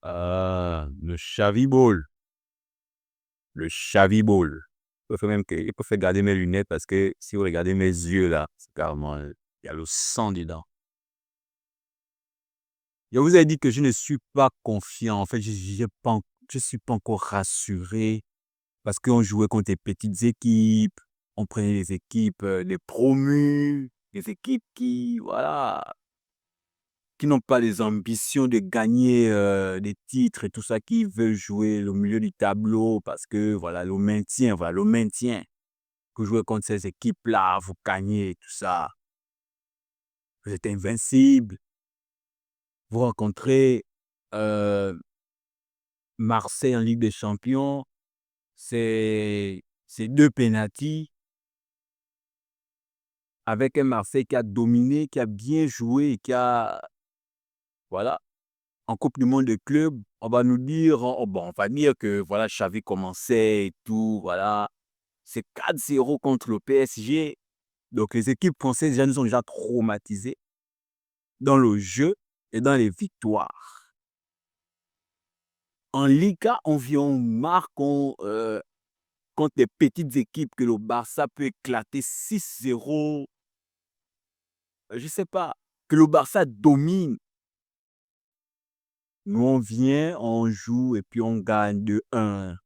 Le Chavibol. Le Chavibol. Il peut faire garder mes lunettes parce que si vous regardez mes yeux là, c'est carrément, il y a le sang dedans. Je vous ai dit que je ne suis pas confiant. En fait, je suis pas encore rassuré parce qu'on jouait contre des petites équipes. On prenait des équipes, des promus, des équipes qui, voilà, qui n'ont pas les ambitions de gagner des titres et tout ça, qui veulent jouer le milieu du tableau parce que voilà, le maintien. Que jouer contre ces équipes-là, vous gagnez et tout ça. Vous êtes invincible. Vous rencontrez euh, Marseille en Ligue des Champions, c'est deux pénaltys avec un Marseille qui a dominé, qui a bien joué, qui a, voilà, en Coupe du Monde de club, on va nous dire, bon, on va dire que voilà, Xavi commençait et tout, voilà. C'est 4-0 contre le PSG. Donc les équipes françaises déjà nous ont déjà traumatisés dans le jeu et dans les victoires. En Liga, on marque contre des petites équipes que le Barça peut éclater 6-0. Je ne sais pas, que le Barça domine. Nous, on vient, on joue et puis on gagne 2-1.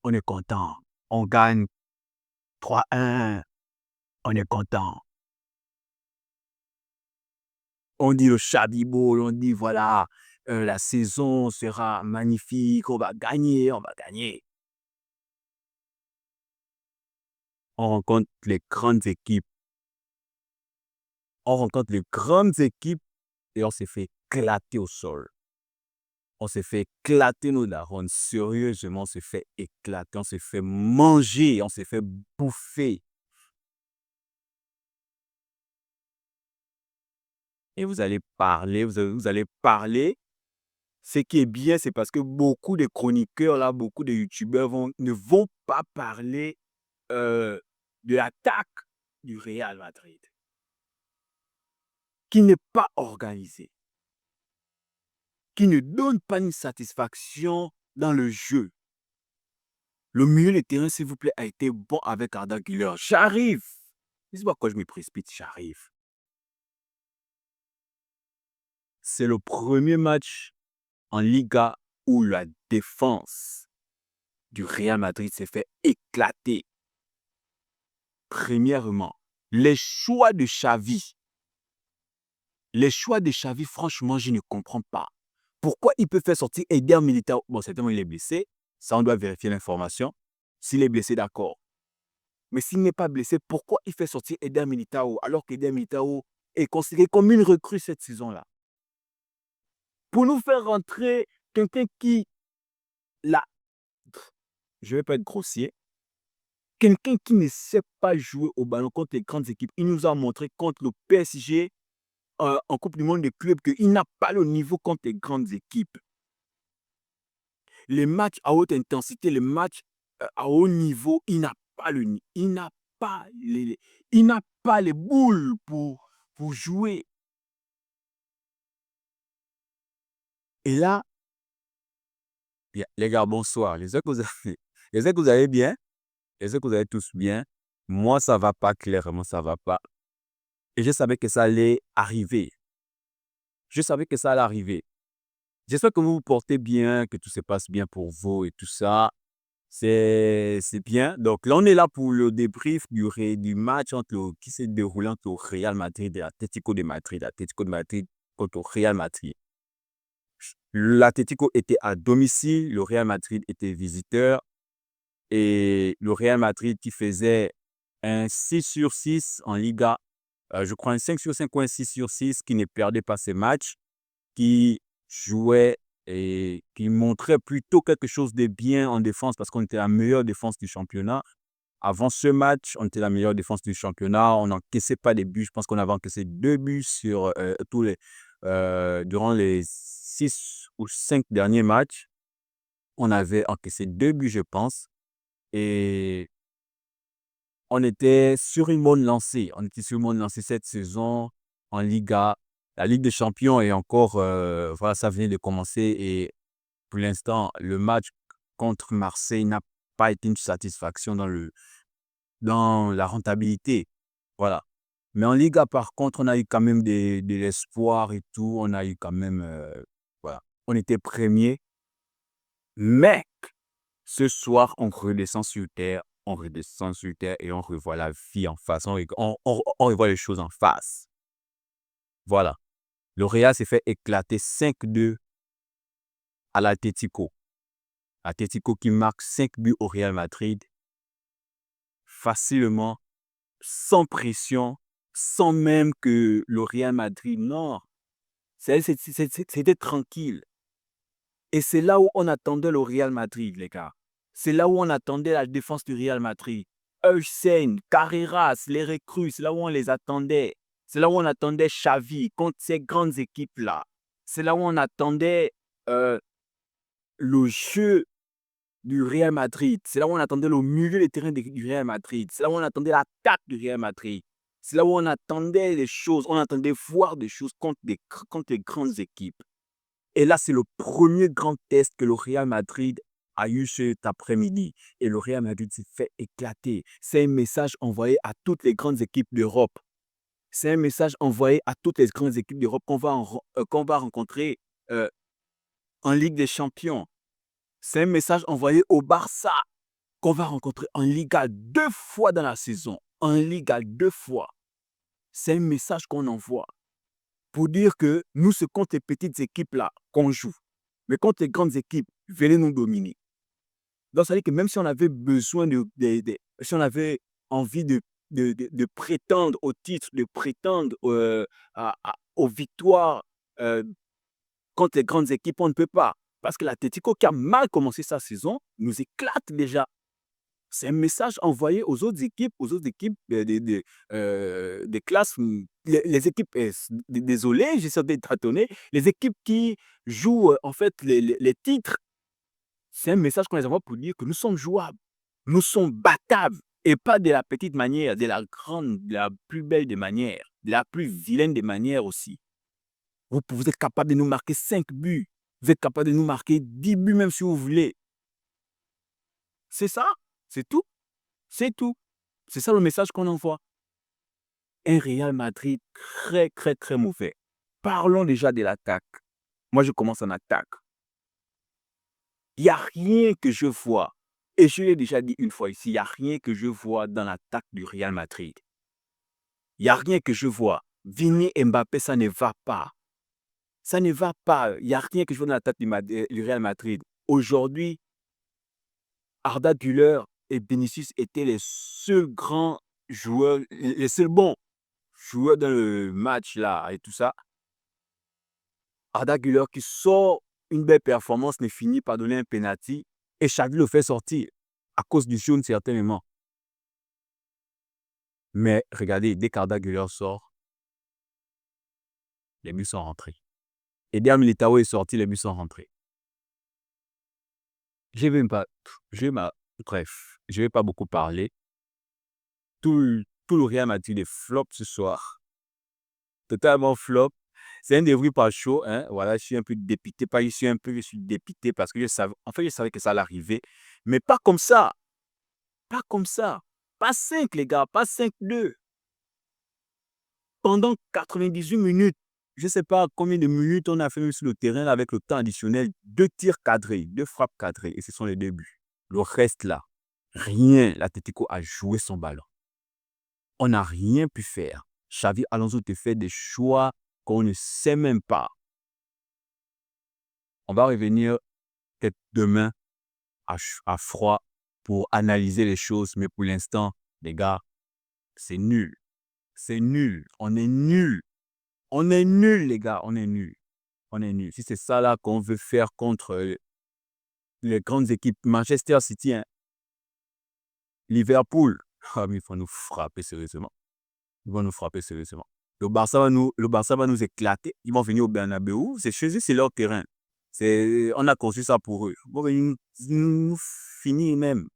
On est content. On gagne 3-1. On est content. On dit le Chabibol, on dit voilà, la saison sera magnifique, on va gagner, on va gagner. On rencontre les grandes équipes. On rencontre les grandes équipes et on s'est fait éclater au sol. On s'est fait éclater nos darons. Sérieusement, on s'est fait éclater, on s'est fait manger, on s'est fait bouffer. Et vous allez parler, vous allez parler. Ce qui est bien, c'est parce que beaucoup de chroniqueurs, là, beaucoup de youtubeurs ne vont pas parler de l'attaque du Real Madrid, qui n'est pas organisée, qui ne donne pas une satisfaction dans le jeu. Le milieu de terrain, s'il vous plaît, a été bon avec Arda Güler. J'arrive. Je ne sais pas pourquoi je me précipite, j'arrive. C'est le premier match en Liga où la défense du Real Madrid s'est fait éclater. Premièrement, les choix de Xavi. Les choix de Xavi, franchement, je ne comprends pas. Pourquoi il peut faire sortir Eder Militao? Bon, certainement, il est blessé. Ça, on doit vérifier l'information. S'il est blessé, d'accord. Mais s'il n'est pas blessé, pourquoi il fait sortir Eder Militao alors qu'Eder Militao est considéré comme une recrue cette saison-là? Pour nous faire rentrer quelqu'un qui, là, je ne vais pas être grossier, quelqu'un qui ne sait pas jouer au ballon contre les grandes équipes. Il nous a montré contre le PSG en Coupe du Monde des clubs qu'il n'a pas le niveau contre les grandes équipes. Les matchs à haute intensité, les matchs à haut niveau, il n'a pas les boules pour jouer. Et là, les gars, bonsoir. J'espère que vous allez bien. J'espère que vous allez tous bien. Moi, ça ne va pas, clairement, ça ne va pas. Et je savais que ça allait arriver. Je savais que ça allait arriver. J'espère que vous vous portez bien, que tout se passe bien pour vous et tout ça. C'est bien. Donc là, on est là pour le débrief du match qui s'est déroulé entre le Real Madrid et l'Atlético de Madrid. L'Atlético de Madrid contre le Real Madrid. L'Atlético était à domicile, le Real Madrid était visiteur. Et le Real Madrid qui faisait un 6/6 en Liga, je crois un 5/5 ou un 6/6, qui ne perdait pas ses matchs, qui jouait et qui montrait plutôt quelque chose de bien en défense parce qu'on était la meilleure défense du championnat. Avant ce match, on était la meilleure défense du championnat. On n'encaissait pas des buts. Je pense qu'on avait encaissé 2 buts durant les 6 ou 5 derniers matchs. On avait encaissé 2 buts, je pense. Et on était sur une bonne lancée. On était sur une bonne lancée cette saison en Liga. La Ligue des Champions est encore, voilà, ça venait de commencer et pour l'instant, le match contre Marseille n'a pas été une satisfaction dans la rentabilité. Voilà. Mais en Liga, par contre, on a eu quand même de l'espoir et tout. On a eu quand même, voilà. On était premier. Mais ce soir, on redescend sur terre. On redescend sur terre et on revoit la vie en face. On revoit les choses en face. Voilà. Le Real s'est fait éclater 5-2 à l'Atlético. Atlético qui marque 5 buts au Real Madrid facilement, sans pression, sans même que le Real Madrid, non, c'était tranquille. Et c'est là où on attendait le Real Madrid, les gars. C'est là où on attendait la défense du Real Madrid. Hussein, Carreras, les recrues, c'est là où on les attendait. C'est là où on attendait Xavi contre ces grandes équipes-là. C'est là où on attendait euh, le jeu du Real Madrid. C'est là où on attendait le milieu de terrain du Real Madrid. C'est là où on attendait l'attaque du Real Madrid. C'est là où on attendait les choses, on attendait voir des choses contre les grandes équipes. Et là, c'est le premier grand test que le Real Madrid a eu cet après-midi. Et le Real Madrid s'est fait éclater. C'est un message envoyé à toutes les grandes équipes d'Europe. C'est un message envoyé à toutes les grandes équipes d'Europe qu'on va rencontrer en Ligue des Champions. C'est un message envoyé au Barça qu'on va rencontrer en Liga 2 fois dans la saison. En Liga 2 fois. C'est un message qu'on envoie pour dire que nous, c'est contre les petites équipes-là qu'on joue. Mais contre les grandes équipes, venez nous dominer. Donc, ça veut dire que même si on avait besoin si on avait envie de prétendre au titre, de prétendre aux victoires contre les grandes équipes, on ne peut pas. Parce que l'Atlético, qui a mal commencé sa saison, nous éclate déjà. C'est un message envoyé aux autres équipes des classes, les équipes, désolé, j'essaie de tâtonner, les équipes qui jouent en fait les titres. C'est un message qu'on les envoie pour dire que nous sommes jouables, nous sommes battables et pas de la petite manière, de la grande, de la plus belle des manières, de la plus vilaine des manières aussi. Vous êtes capable de nous marquer 5 buts, vous êtes capable de nous marquer 10 buts même si vous voulez. C'est ça, c'est tout. C'est tout. C'est ça le message qu'on envoie. Un Real Madrid très, très, très mauvais. Parlons déjà de l'attaque. Moi, je commence en attaque. Il n'y a rien que je vois. Et je l'ai déjà dit une fois ici, il n'y a rien que je vois dans l'attaque du Real Madrid. Il n'y a rien que je vois. Vini et Mbappé, ça ne va pas. Ça ne va pas. Il n'y a rien que je vois dans l'attaque du Real Madrid. Aujourd'hui, Arda Güler et Vinicius étaient les seuls grands joueurs, les seuls bons joueurs dans le match là et tout ça. Arda Güler qui sort une belle performance ne finit par donner un penalty et Xavi le fait sortir à cause du jaune certainement. Mais regardez, dès qu'Arda Güler sort, les buts sont rentrés. Eder Militao est sorti, les buts sont rentrés. Je vais même pas, bref, je ne vais pas beaucoup parler. Tout le Real Madrid est flop ce soir. Totalement flop. C'est un débris pas chaud, hein. Voilà, je suis un peu dépité. Pas, je suis dépité parce que je savais que ça allait arriver. Mais pas comme ça. Pas comme ça. Pas 5, les gars, pas 5-2. Pendant 98 minutes, je ne sais pas combien de minutes on a fait sur le terrain avec le temps additionnel. 2 tirs cadrés, 2 frappes cadrées et ce sont les 2 buts. Le reste là, rien. L'Atlético a joué son ballon. On n'a rien pu faire. Xavi Alonso te fait des choix qu'on ne sait même pas. On va revenir peut-être demain à froid pour analyser les choses. Mais pour l'instant, les gars, c'est nul. C'est nul. On est nul. On est nul, les gars. On est nul. On est nul. Si c'est ça là qu'on veut faire contre les grandes équipes, Manchester City, hein, Liverpool, mais il faut nous frapper sérieusement. Ils vont nous frapper sérieusement. Le Barça va nous éclater. Ils vont venir au Bernabeu. C'est chez eux, c'est leur terrain. On a conçu ça pour eux. Ils vont venir nous finir même.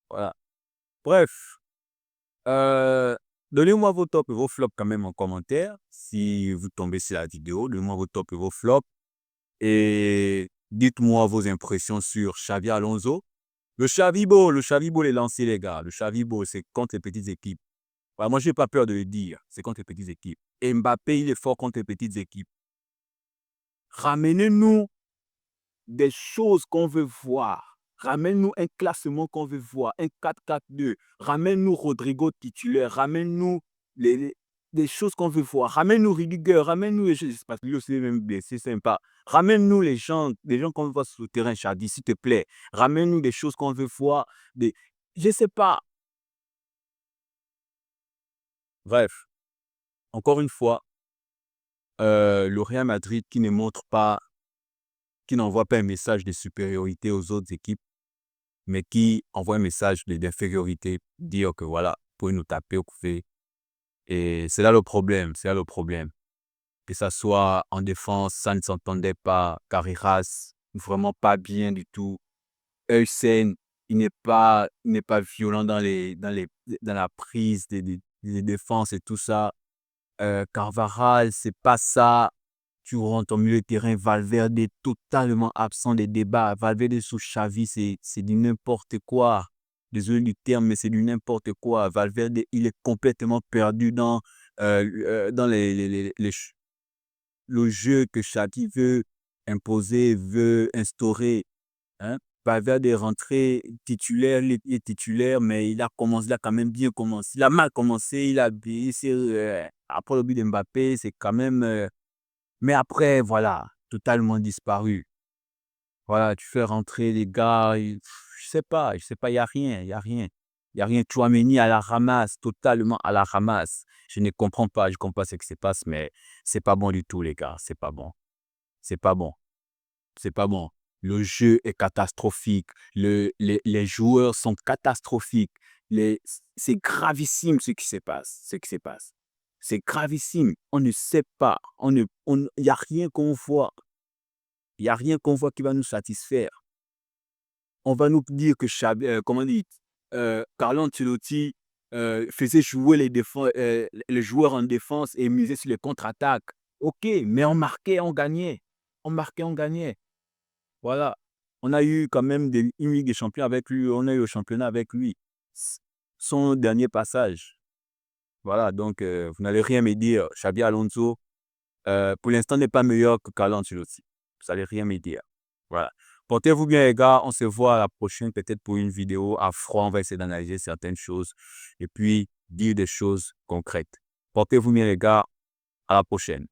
Voilà. Bref. Donnez-moi vos tops et vos flops quand même en commentaire. Si vous tombez sur la vidéo, donnez-moi vos tops et vos flops. Et dites-moi vos impressions sur Xavi Alonso. Le Chavibo est lancé, les gars. Le Chavibo, c'est contre les petites équipes. Ouais, moi, je n'ai pas peur de le dire. C'est contre les petites équipes. Et Mbappé, il est fort contre les petites équipes. Ramenez-nous des choses qu'on veut voir. Ramène-nous un classement qu'on veut voir, un 4-4-2. Ramène-nous Rodrigo titulaire. Ramène-nous des choses qu'on veut voir. Ramène-nous Rudiger. Ramène-nous les choses. Parce que lui aussi, même blessé, c'est sympa. Ramène-nous les gens qu'on veut voir sur le terrain, Chadi, s'il te plaît. Ramène-nous des choses qu'on veut voir. Je ne sais pas. Bref, encore une fois, le Real Madrid qui ne montre pas, qui n'envoie pas un message de supériorité aux autres équipes, mais qui envoie un message d'infériorité, dire que voilà, vous pouvez nous taper, vous pouvez. Et c'est là le problème, c'est là le problème. Que ça soit en défense, ça ne s'entendait pas. Carreras, vraiment pas bien du tout. Heusen, il n'est pas violent dans la prise des défenses et tout ça. Carvajal, c'est pas ça. Tu rentres au milieu de terrain, Valverde est totalement absent des débats. Valverde sous Xavi, c'est du n'importe quoi. Désolé du terme, mais c'est du n'importe quoi. Valverde, il est complètement perdu dans le jeu que Xavi veut imposer, veut instaurer. Hein. Valverde est rentré titulaire, il est titulaire, mais il a quand même bien commencé. Il a mal commencé, après le but de Mbappé, c'est quand même. Mais après, voilà, totalement disparu. Voilà, tu fais rentrer les gars, je sais pas, il n'y a rien, il n'y a rien. Il n'y a rien. Tchouaméni à la ramasse, totalement à la ramasse. Je ne comprends pas, je ne comprends pas ce qui se passe, mais c'est pas bon du tout, les gars. C'est pas bon. C'est pas bon. C'est pas bon. Le jeu est catastrophique. Les joueurs sont catastrophiques. C'est gravissime ce qui se passe. Ce qui se passe. C'est gravissime. On ne sait pas. Il n'y a rien qu'on voit. Il n'y a rien qu'on voit qui va nous satisfaire. On va nous dire que comment dit, Carlo Ancelotti faisait jouer les joueurs en défense et misait sur les contre-attaques. OK, mais on marquait, on gagnait. On marquait, on gagnait. Voilà. On a eu quand même une Ligue des Champions avec lui. On a eu le championnat avec lui. Son dernier passage. Voilà, donc vous n'allez rien me dire. Xabi Alonso, pour l'instant, n'est pas meilleur que Carlo Ancelotti. Vous n'allez rien me dire. Voilà. Portez-vous bien, les gars. On se voit à la prochaine, peut-être pour une vidéo à froid. On va essayer d'analyser certaines choses et puis dire des choses concrètes. Portez-vous bien, les gars. À la prochaine.